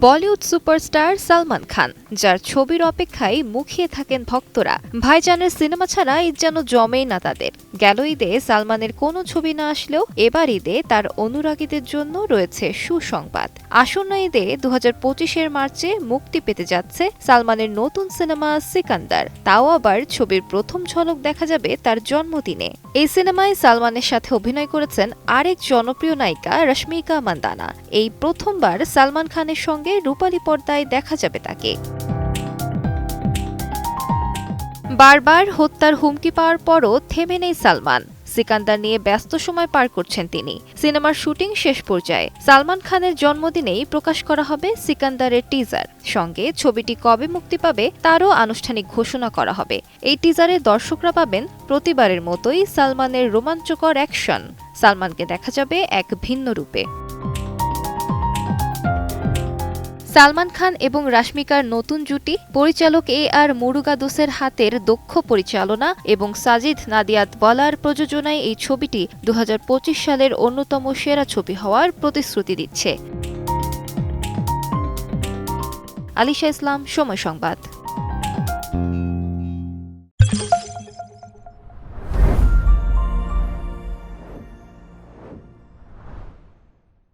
Bollywood superstar Salman Khan, যার ছবির অপেক্ষায় মুখিয়ে থাকেন ভক্তরা। ভাইজানের সিনেমা ছাড়া ঈদ যেন জমেই না তাদের। গেল ঈদে সালমানের কোনো ছবি না আসলেও এবার ঈদে তার অনুরাগীদের জন্য রয়েছে সুসংবাদ। আসন্ন ঈদে 2025-এর মার্চে মুক্তি পেতে যাচ্ছে সালমানের নতুন সিনেমা সিকান্দার। তাও আবার ছবির প্রথম ঝলক দেখা যাবে তার জন্মদিনে। এই সিনেমায় সালমানের সাথে অভিনয় করেছেন আরেক জনপ্রিয় নায়িকা রশ্মিকা মান্দানা। এই প্রথমবার সালমান খানের সঙ্গে রূপালী পর্দায় দেখা যাবে তাকে। বারবার হত্যার হুমকি পাওয়ার পরও থেমে নেই সালমান। সিকান্দার নিয়ে ব্যস্ত সময় পার করছেন তিনি। সিনেমার শুটিং শেষ পর্যায়ে। সালমান খানের জন্মদিনেই প্রকাশ করা হবে সিকান্দারের টিজার। সঙ্গে ছবিটি কবে মুক্তি পাবে তারও আনুষ্ঠানিক ঘোষণা করা হবে। এই টিজারে দর্শকরা পাবেন প্রতিবারের মতোই সালমানের রোমাঞ্চকর অ্যাকশন। সালমানকে দেখা যাবে এক ভিন্ন রূপে। সালমান খান এবং রাশমিকার নতুন জুটি, পরিচালক আর মুরুগাদোসের হাতের দক্ষ পরিচালনা এবং সাজিদ নাদিয়াদওয়ালার প্রযোজনায় এই ছবিটি 2025 সালের অন্যতম সেরা ছবি হওয়ার প্রতিশ্রুতি দিচ্ছে। আলিশা ইসলাম, সময় সংবাদ।